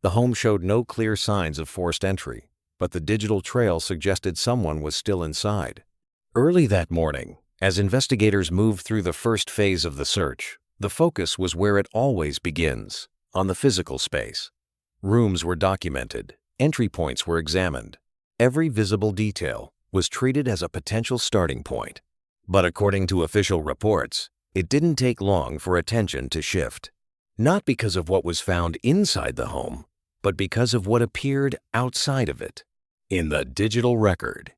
The home showed no clear signs of forced entry, but the digital trail suggested someone was still inside. Early that morning, as investigators moved through the first phase of the search, the focus was where it always begins, on the physical space. Rooms were documented, entry points were examined. Every visible detail was treated as a potential starting point. But according to official reports, it didn't take long for attention to shift. Not because of what was found inside the home, but because of what appeared outside of it, in the digital record.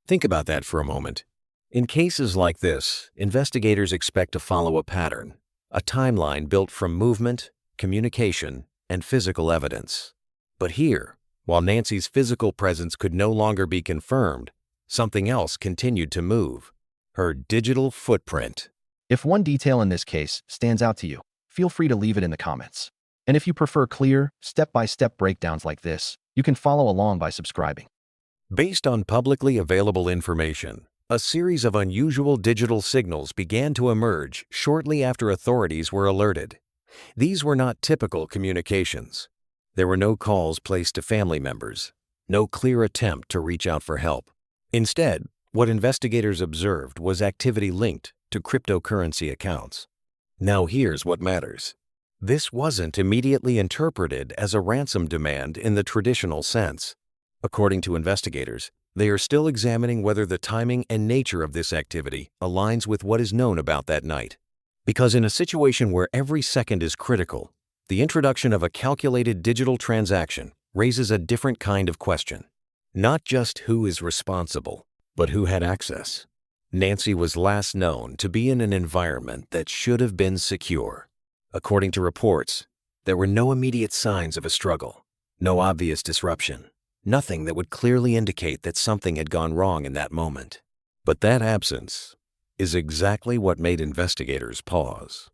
Think about that for a moment. In cases like this, investigators expect to follow a pattern, a timeline built from movement, communication, and physical evidence. But here, while Nancy's physical presence could no longer be confirmed, something else continued to move: her digital footprint. If one detail in this case stands out to you, feel free to leave it in the comments. And if you prefer clear, step-by-step breakdowns like this, you can follow along by subscribing. Based on publicly available information, a series of unusual digital signals began to emerge shortly after authorities were alerted. These were not typical communications. There were no calls placed to family members, no clear attempt to reach out for help. Instead, what investigators observed was activity linked to cryptocurrency accounts. Now here's what matters. This wasn't immediately interpreted as a ransom demand in the traditional sense. According to investigators, they are still examining whether the timing and nature of this activity aligns with what is known about that night. Because in a situation where every second is critical, the introduction of a calculated digital transaction raises a different kind of question. Not just who is responsible, but who had access. Nancy was last known to be in an environment that should have been secure. According to reports, there were no immediate signs of a struggle, no obvious disruption, nothing that would clearly indicate that something had gone wrong in that moment. But that absence is exactly what made investigators pause.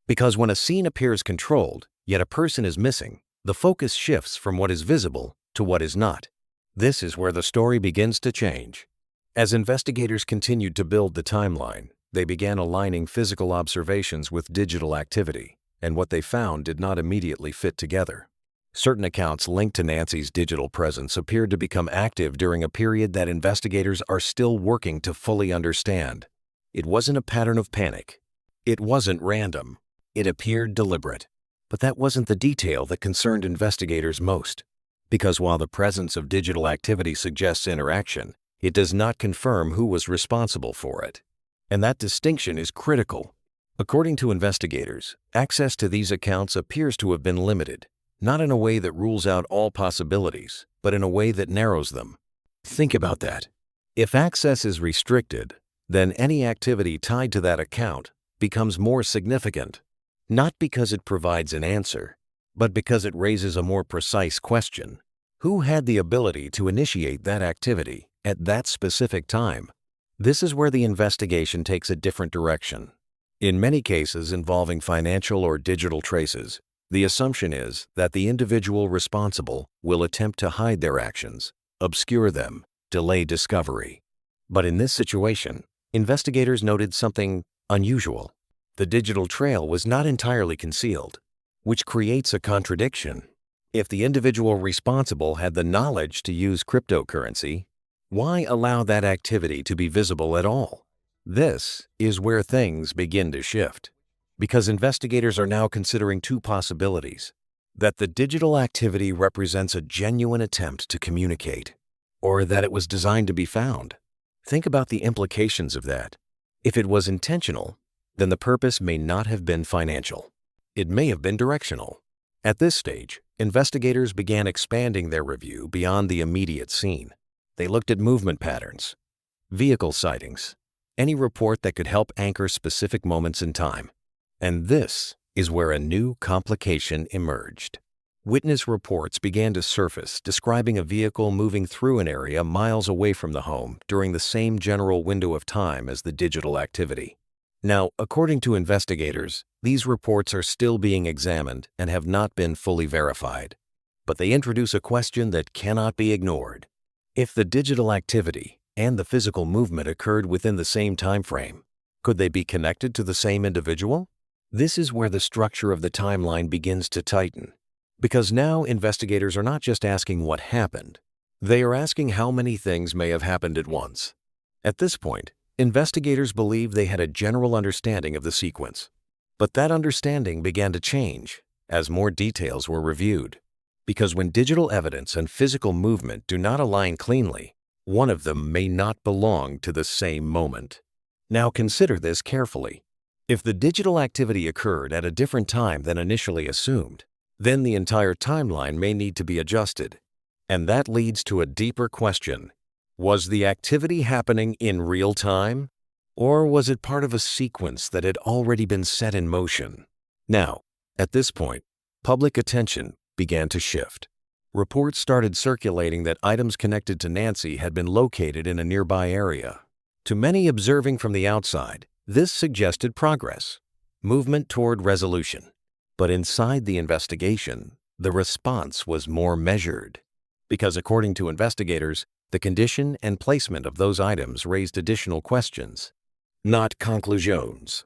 Because when a scene appears controlled, yet a person is missing, the focus shifts from what is visible to what is not. This is where the story begins to change. As investigators continued to build the timeline, they began aligning physical observations with digital activity, and what they found did not immediately fit together. Certain accounts linked to Nancy's digital presence appeared to become active during a period that investigators are still working to fully understand. It wasn't a pattern of panic. It wasn't random. It appeared deliberate. But that wasn't the detail that concerned investigators most. Because while the presence of digital activity suggests interaction, it does not confirm who was responsible for it. And that distinction is critical. According to investigators, access to these accounts appears to have been limited, not in a way that rules out all possibilities, but in a way that narrows them. Think about that. If access is restricted, then any activity tied to that account becomes more significant, not because it provides an answer, but because it raises a more precise question. Who had the ability to initiate that activity at that specific time? This is where the investigation takes a different direction. In many cases involving financial or digital traces, the assumption is that the individual responsible will attempt to hide their actions, obscure them, delay discovery. But in this situation, investigators noted something unusual. The digital trail was not entirely concealed, which creates a contradiction. If the individual responsible had the knowledge to use cryptocurrency, why allow that activity to be visible at all? This is where things begin to shift, because investigators are now considering two possibilities: that the digital activity represents a genuine attempt to communicate, or that it was designed to be found. Think about the implications of that. If it was intentional, then the purpose may not have been financial. It may have been directional. At this stage, investigators began expanding their review beyond the immediate scene. They looked at movement patterns, vehicle sightings, any report that could help anchor specific moments in time. And this is where a new complication emerged. Witness reports began to surface describing a vehicle moving through an area miles away from the home during the same general window of time as the digital activity. Now, according to investigators, these reports are still being examined and have not been fully verified. But they introduce a question that cannot be ignored. If the digital activity and the physical movement occurred within the same time frame, could they be connected to the same individual? This is where the structure of the timeline begins to tighten. Because now investigators are not just asking what happened, they are asking how many things may have happened at once. At this point, investigators believed they had a general understanding of the sequence. But that understanding began to change as more details were reviewed. Because when digital evidence and physical movement do not align cleanly, one of them may not belong to the same moment. Now consider this carefully. If the digital activity occurred at a different time than initially assumed, then the entire timeline may need to be adjusted. And that leads to a deeper question. Was the activity happening in real time? Or was it part of a sequence that had already been set in motion? Now, at this point, public attention began to shift. Reports started circulating that items connected to Nancy had been located in a nearby area. To many observing from the outside, this suggested progress, movement toward resolution. But inside the investigation, the response was more measured. Because according to investigators, the condition and placement of those items raised additional questions. Not conclusions.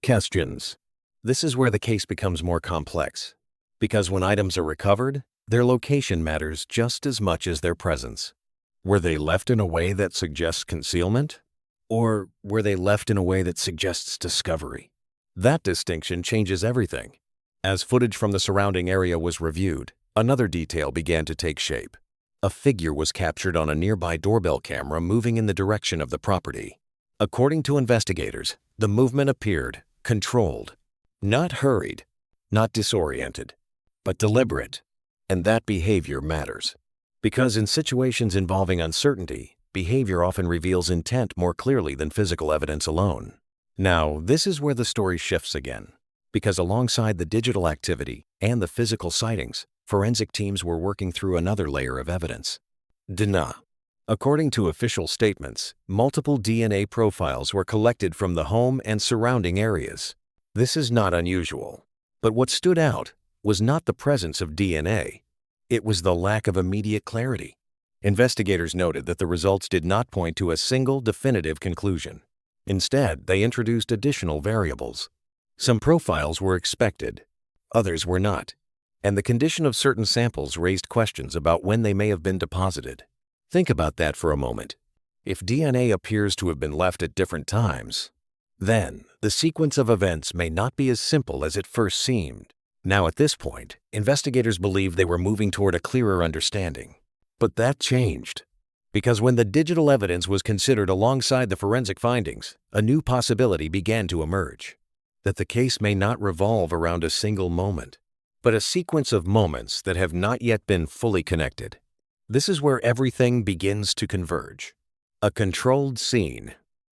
Questions. This is where the case becomes more complex. Because when items are recovered, their location matters just as much as their presence. Were they left in a way that suggests concealment? Or were they left in a way that suggests discovery? That distinction changes everything. As footage from the surrounding area was reviewed, another detail began to take shape. A figure was captured on a nearby doorbell camera moving in the direction of the property. According to investigators, the movement appeared controlled, not hurried, not disoriented, but deliberate. And that behavior matters. Because in situations involving uncertainty, behavior often reveals intent more clearly than physical evidence alone. Now, this is where the story shifts again. Because alongside the digital activity and the physical sightings, forensic teams were working through another layer of evidence. DNA. According to official statements, multiple DNA profiles were collected from the home and surrounding areas. This is not unusual. But what stood out was not the presence of DNA. It was the lack of immediate clarity. Investigators noted that the results did not point to a single definitive conclusion. Instead, they introduced additional variables. Some profiles were expected, others were not, and the condition of certain samples raised questions about when they may have been deposited. Think about that for a moment. If DNA appears to have been left at different times, then the sequence of events may not be as simple as it first seemed. Now at this point, investigators believed they were moving toward a clearer understanding. But that changed. Because when the digital evidence was considered alongside the forensic findings, a new possibility began to emerge. That the case may not revolve around a single moment, but a sequence of moments that have not yet been fully connected. This is where everything begins to converge. A controlled scene,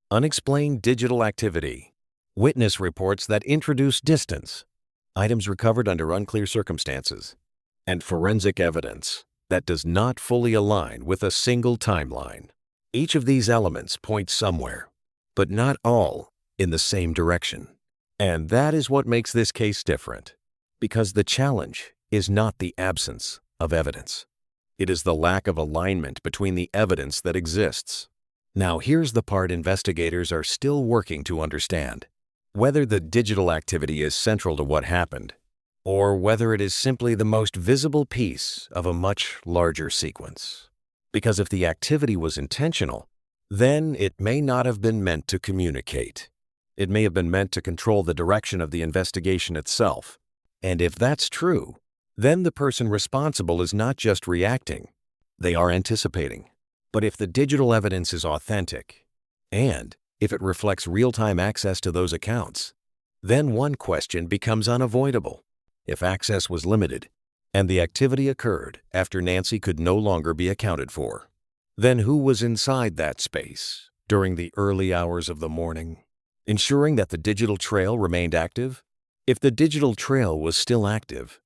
unexplained digital activity, witness reports that introduce distance, items recovered under unclear circumstances, and forensic evidence that does not fully align with a single timeline. Each of these elements points somewhere, but not all in the same direction. And that is what makes this case different, because the challenge is not the absence of evidence. It is the lack of alignment between the evidence that exists. Now here's the part investigators are still working to understand. Whether the digital activity is central to what happened, or whether it is simply the most visible piece of a much larger sequence. Because if the activity was intentional, then it may not have been meant to communicate. It may have been meant to control the direction of the investigation itself. And if that's true, then the person responsible is not just reacting, they are anticipating. But if the digital evidence is authentic, and if it reflects real-time access to those accounts, then one question becomes unavoidable. If access was limited, and the activity occurred after Nancy could no longer be accounted for, then who was inside that space during the early hours of the morning, ensuring that the digital trail remained active? If the digital trail was still active,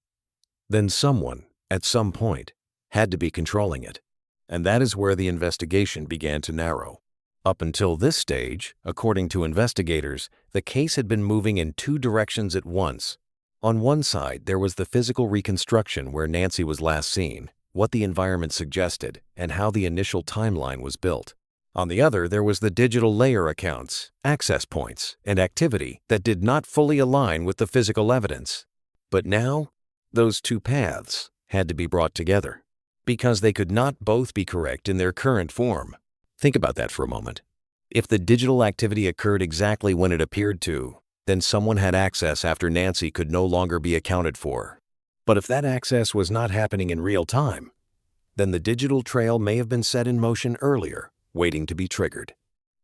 then someone, at some point, had to be controlling it. And that is where the investigation began to narrow. Up until this stage, according to investigators, the case had been moving in two directions at once. On one side, there was the physical reconstruction where Nancy was last seen, what the environment suggested, and how the initial timeline was built. On the other, there was the digital layer accounts, access points, and activity that did not fully align with the physical evidence. But now, Those two paths had to be brought together because they could not both be correct in their current form. Think about that for a moment. If the digital activity occurred exactly when it appeared to, then someone had access after Nancy could no longer be accounted for. But if that access was not happening in real time, then the digital trail may have been set in motion earlier, waiting to be triggered.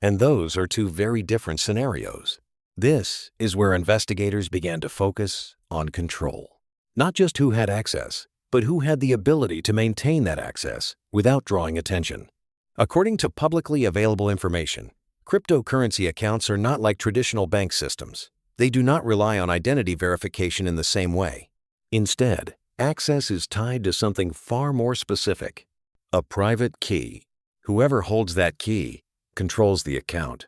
And those are two very different scenarios. This is where investigators began to focus on control. Not just who had access, but who had the ability to maintain that access without drawing attention. According to publicly available information, cryptocurrency accounts are not like traditional bank systems. They do not rely on identity verification in the same way. Instead, access is tied to something far more specific: a private key. Whoever holds that key controls the account.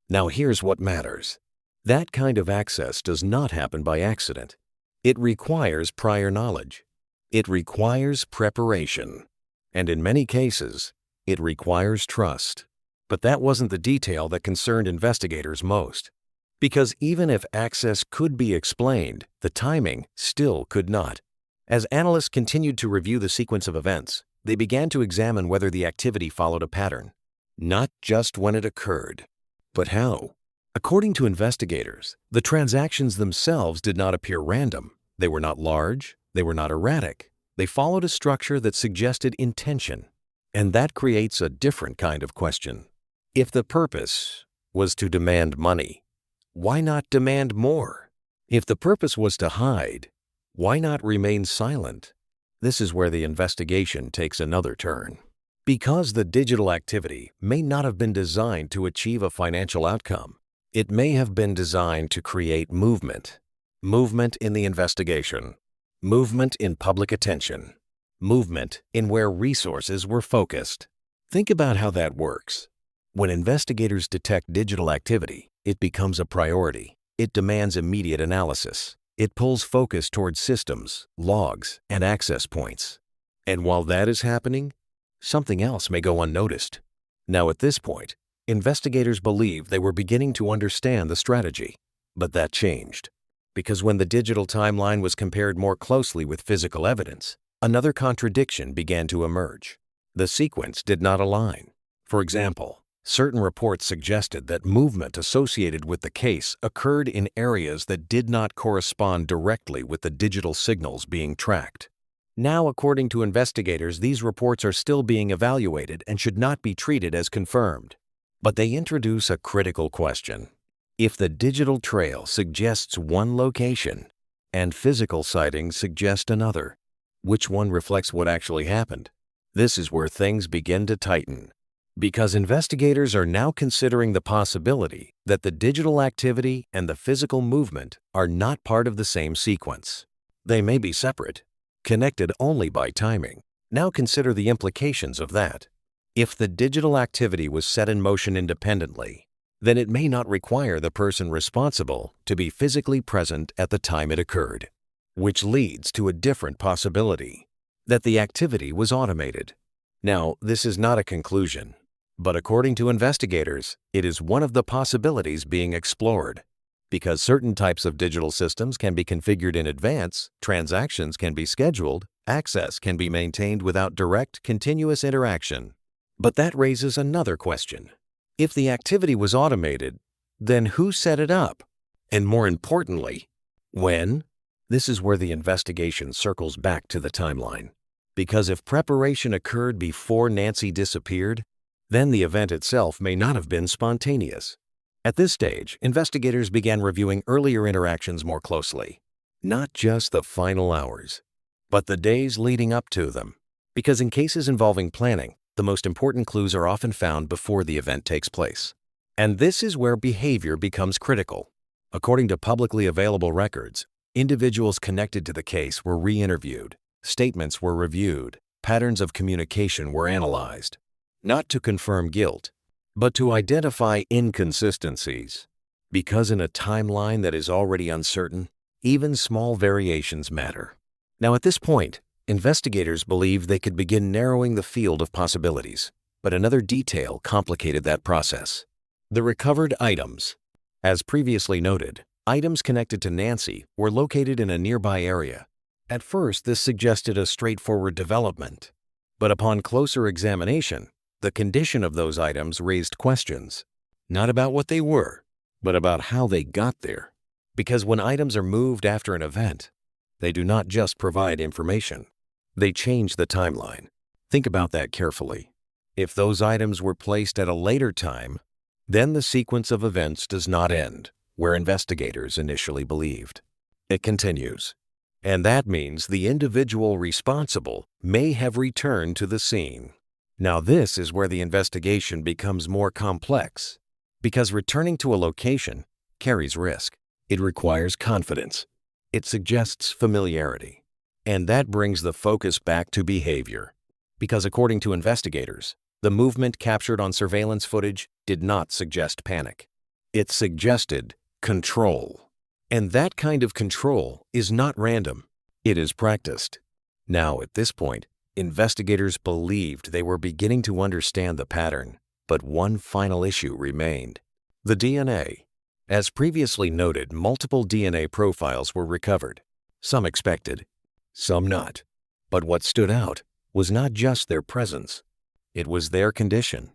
Now here's what matters. That kind of access does not happen by accident. It requires prior knowledge. It requires preparation. And in many cases, it requires trust. But that wasn't the detail that concerned investigators most. Because even if access could be explained, the timing still could not. As analysts continued to review the sequence of events, they began to examine whether the activity followed a pattern. Not just when it occurred, but how. According to investigators, the transactions themselves did not appear random. They were not large. They were not erratic. They followed a structure that suggested intention. And that creates a different kind of question. If the purpose was to demand money, why not demand more? If the purpose was to hide, why not remain silent? This is where the investigation takes another turn. Because the digital activity may not have been designed to achieve a financial outcome, it may have been designed to create movement. Movement in the investigation. Movement in public attention. Movement in where resources were focused. Think about how that works. When investigators detect digital activity, it becomes a priority. It demands immediate analysis. It pulls focus towards systems, logs, and access points. And while that is happening, something else may go unnoticed. Now at this point, investigators believed they were beginning to understand the strategy. But that changed. Because when the digital timeline was compared more closely with physical evidence, another contradiction began to emerge. The sequence did not align. For example, certain reports suggested that movement associated with the case occurred in areas that did not correspond directly with the digital signals being tracked. Now, according to investigators, these reports are still being evaluated and should not be treated as confirmed. But they introduce a critical question. If the digital trail suggests one location and physical sightings suggest another, which one reflects what actually happened? This is where things begin to tighten. Because investigators are now considering the possibility that the digital activity and the physical movement are not part of the same sequence. They may be separate, connected only by timing. Now consider the implications of that. If the digital activity was set in motion independently, then it may not require the person responsible to be physically present at the time it occurred, which leads to a different possibility, that the activity was automated. Now, this is not a conclusion, but according to investigators, it is one of the possibilities being explored. Because certain types of digital systems can be configured in advance, transactions can be scheduled, access can be maintained without direct, continuous interaction. But that raises another question. If the activity was automated, then who set it up? And more importantly, when? This is where the investigation circles back to the timeline. Because if preparation occurred before Nancy disappeared, then the event itself may not have been spontaneous. At this stage, investigators began reviewing earlier interactions more closely. Not just the final hours, but the days leading up to them. Because in cases involving planning, the most important clues are often found before the event takes place. And this is where behavior becomes critical. According to publicly available records, individuals connected to the case were re-interviewed, statements were reviewed, patterns of communication were analyzed, not to confirm guilt, but to identify inconsistencies. Because in a timeline that is already uncertain, even small variations matter. Now at this point, investigators believed they could begin narrowing the field of possibilities, but another detail complicated that process. The recovered items. As previously noted, items connected to Nancy were located in a nearby area. At first, this suggested a straightforward development. But upon closer examination, the condition of those items raised questions, not about what they were, but about how they got there. Because when items are moved after an event, they do not just provide information, they change the timeline. Think about that carefully. If those items were placed at a later time, then the sequence of events does not end where investigators initially believed. It continues. And that means the individual responsible may have returned to the scene. Now this is where the investigation becomes more complex, because returning to a location carries risk. It requires confidence. It suggests familiarity. And that brings the focus back to behavior. Because according to investigators, the movement captured on surveillance footage did not suggest panic. It suggested control. And that kind of control is not random. It is practiced. Now, at this point, investigators believed they were beginning to understand the pattern, but one final issue remained: the DNA. As previously noted, multiple DNA profiles were recovered. Some expected, some not. But what stood out was not just their presence. It was their condition.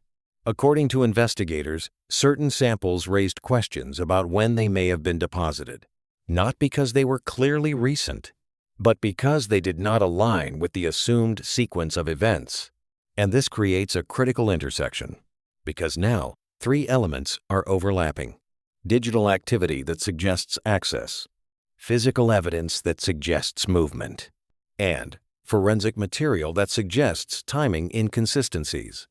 According to investigators, certain samples raised questions about when they may have been deposited, not because they were clearly recent, but because they did not align with the assumed sequence of events. And this creates a critical intersection, because now 3 elements are overlapping: digital activity that suggests access, physical evidence that suggests movement, and forensic material that suggests timing inconsistencies.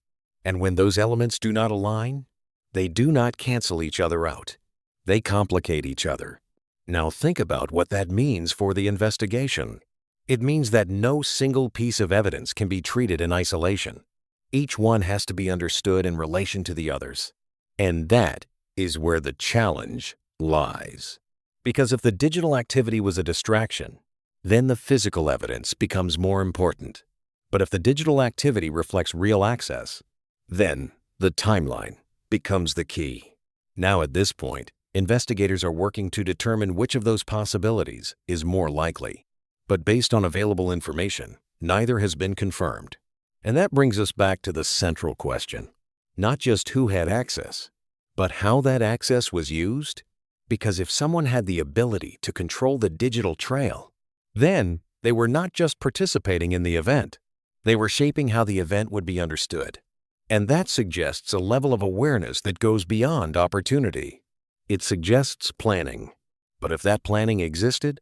And when those elements do not align, they do not cancel each other out. They complicate each other. Now think about what that means for the investigation. It means that no single piece of evidence can be treated in isolation. Each one has to be understood in relation to the others. And that is where the challenge lies. Because if the digital activity was a distraction, then the physical evidence becomes more important. But if the digital activity reflects real access, then the timeline becomes the key. Now at this point, investigators are working to determine which of those possibilities is more likely. But based on available information, neither has been confirmed. And that brings us back to the central question: not just who had access, but how that access was used. Because if someone had the ability to control the digital trail, then they were not just participating in the event, they were shaping how the event would be understood. And that suggests a level of awareness that goes beyond opportunity. It suggests planning. But if that planning existed,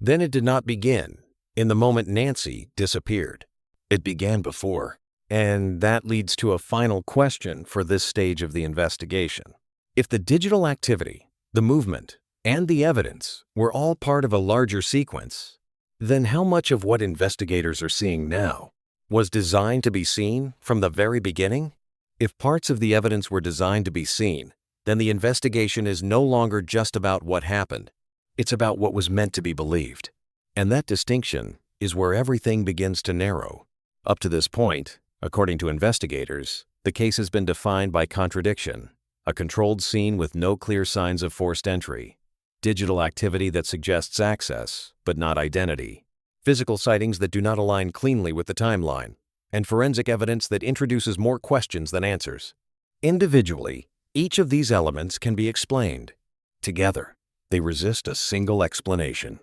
then it did not begin in the moment Nancy disappeared. It began before. And that leads to a final question for this stage of the investigation. If the digital activity, the movement, and the evidence were all part of a larger sequence, then how much of what investigators are seeing now was designed to be seen from the very beginning? If parts of the evidence were designed to be seen, then the investigation is no longer just about what happened. It's about what was meant to be believed. And that distinction is where everything begins to narrow. Up to this point, according to investigators, the case has been defined by contradiction: a controlled scene with no clear signs of forced entry, digital activity that suggests access but not identity, physical sightings that do not align cleanly with the timeline, and forensic evidence that introduces more questions than answers. Individually, each of these elements can be explained. Together, they resist a single explanation.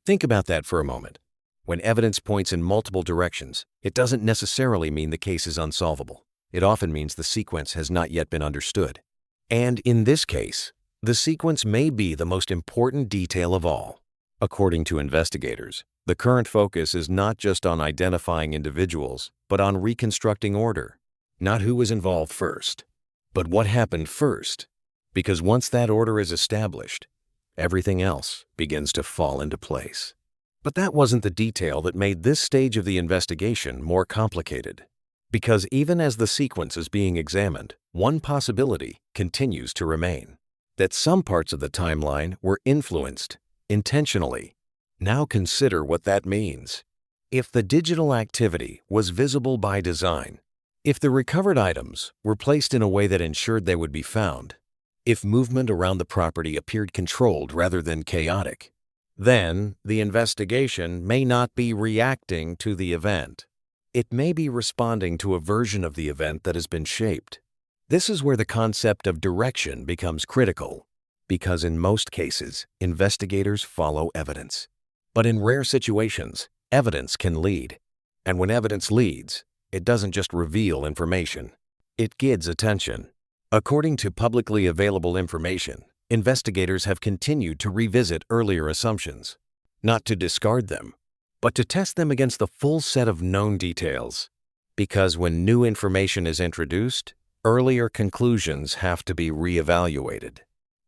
Think about that for a moment. When evidence points in multiple directions, it doesn't necessarily mean the case is unsolvable. It often means the sequence has not yet been understood. And in this case, the sequence may be the most important detail of all. According to investigators, the current focus is not just on identifying individuals, but on reconstructing order. Not who was involved first, but what happened first. Because once that order is established, everything else begins to fall into place. But that wasn't the detail that made this stage of the investigation more complicated. Because even as the sequence is being examined, one possibility continues to remain: that some parts of the timeline were influenced intentionally. Now consider what that means. If the digital activity was visible by design, if the recovered items were placed in a way that ensured they would be found, if movement around the property appeared controlled rather than chaotic, Then, the investigation may not be reacting to the event. It may be responding to a version of the event that has been shaped. This is where the concept of direction becomes critical, because in most cases, investigators follow evidence. But in rare situations, evidence can lead. And when evidence leads, it doesn't just reveal information. It gets attention. According to publicly available information, investigators have continued to revisit earlier assumptions, not to discard them, but to test them against the full set of known details. Because when new information is introduced, earlier conclusions have to be reevaluated.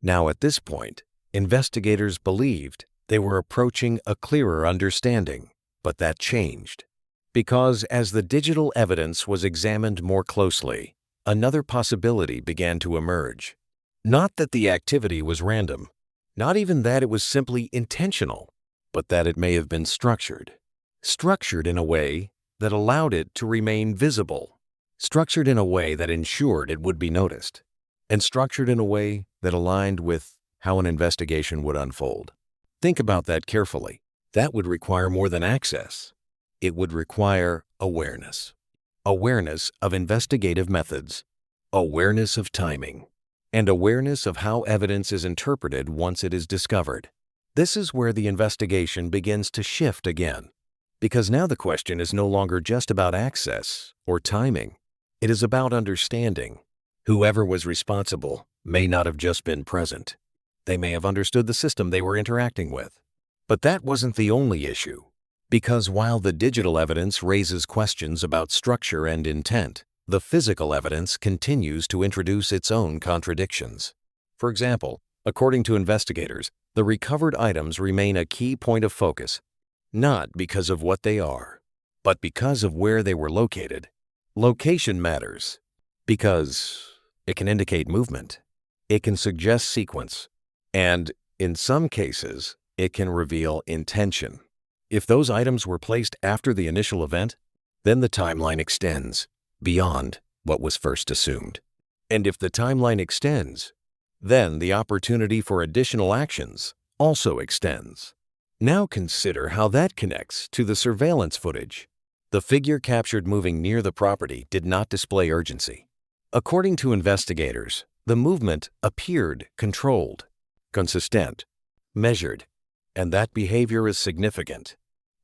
Now at this point, investigators believed they were approaching a clearer understanding, but that changed. Because as the digital evidence was examined more closely, another possibility began to emerge. Not that the activity was random, not even that it was simply intentional, but that it may have been structured. Structured in a way that allowed it to remain visible. Structured in a way that ensured it would be noticed. And structured in a way that aligned with how an investigation would unfold. Think about that carefully. That would require more than access. It would require awareness. Awareness of investigative methods. Awareness of timing. And awareness of how evidence is interpreted once it is discovered. This is where the investigation begins to shift again. Because now the question is no longer just about access or timing. It is about understanding. Whoever was responsible may not have just been present. They may have understood the system they were interacting with. But that wasn't the only issue. Because while the digital evidence raises questions about structure and intent, the physical evidence continues to introduce its own contradictions. For example, according to investigators, the recovered items remain a key point of focus, not because of what they are, but because of where they were located. Location matters because it can indicate movement, it can suggest sequence, and in some cases, it can reveal intention. If those items were placed after the initial event, then the timeline extends beyond what was first assumed. And if the timeline extends, then the opportunity for additional actions also extends. Now consider how that connects to the surveillance footage. The figure captured moving near the property did not display urgency. According to investigators, the movement appeared controlled, consistent, measured, and that behavior is significant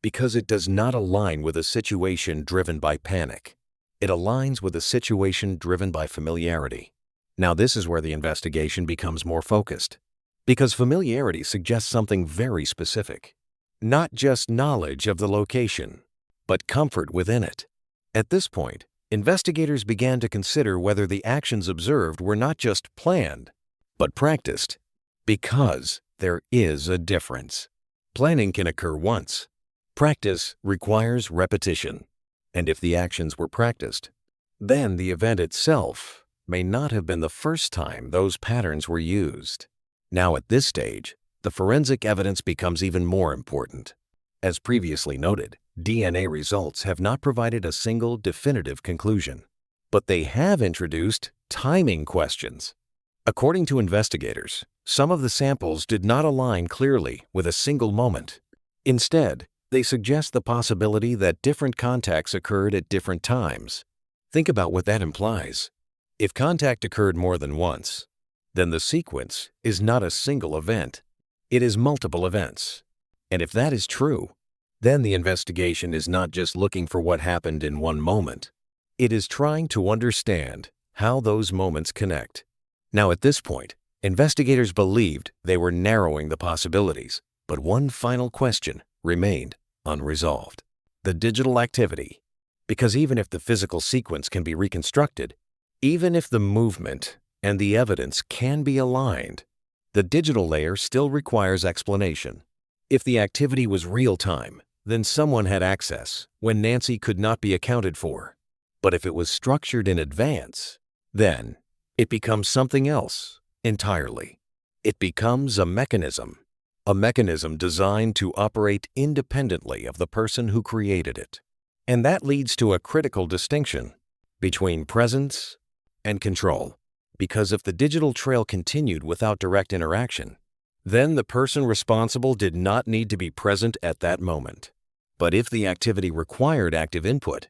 because it does not align with a situation driven by panic. It aligns with a situation driven by familiarity. Now this is where the investigation becomes more focused, because familiarity suggests something very specific. Not just knowledge of the location, but comfort within it. At this point, investigators began to consider whether the actions observed were not just planned, but practiced. Because there is a difference. Planning can occur once. Practice requires repetition. And if the actions were practiced, then the event itself may not have been the first time those patterns were used. Now at this stage, the forensic evidence becomes even more important. As previously noted, DNA results have not provided a single definitive conclusion, but they have introduced timing questions. According to investigators, some of the samples did not align clearly with a single moment. Instead, they suggest the possibility that different contacts occurred at different times. Think about what that implies. If contact occurred more than once, then the sequence is not a single event. It is multiple events. And if that is true, then the investigation is not just looking for what happened in one moment. It is trying to understand how those moments connect. Now at this point, investigators believed they were narrowing the possibilities, but one final question remained unresolved. The digital activity. Because even if the physical sequence can be reconstructed, even if the movement and the evidence can be aligned, the digital layer still requires explanation. If the activity was real-time, then someone had access when Nancy could not be accounted for. But if it was structured in advance, then it becomes something else entirely. It becomes a mechanism designed to operate independently of the person who created it. And that leads to a critical distinction between presence and control. Because if the digital trail continued without direct interaction, then the person responsible did not need to be present at that moment. But if the activity required active input,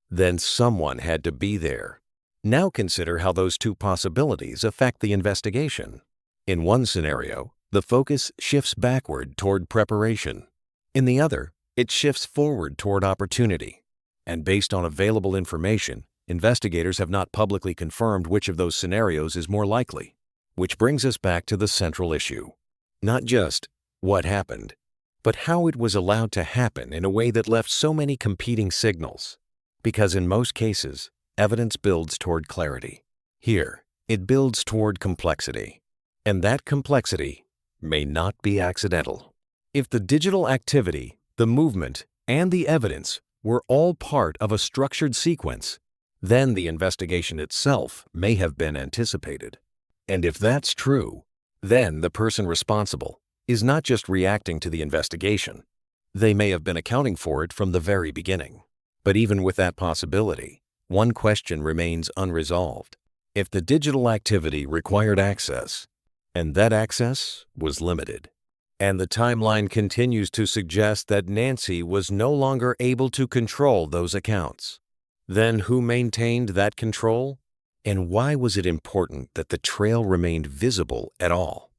then someone had to be there. Now consider how those two possibilities affect the investigation. In one scenario, the focus shifts backward toward preparation. In the other, it shifts forward toward opportunity. And based on available information, investigators have not publicly confirmed which of those scenarios is more likely. Which brings us back to the central issue. Not just what happened, but how it was allowed to happen in a way that left so many competing signals. Because in most cases, evidence builds toward clarity. Here, it builds toward complexity. And that complexity may not be accidental. If the digital activity, the movement, and the evidence were all part of a structured sequence, then the investigation itself may have been anticipated. And if that's true, then the person responsible is not just reacting to the investigation. They may have been accounting for it from the very beginning. But even with that possibility, one question remains unresolved. If the digital activity required access, and that access was limited, and the timeline continues to suggest that Nancy was no longer able to control those accounts, then who maintained that control? And why was it important that the trail remained visible at all?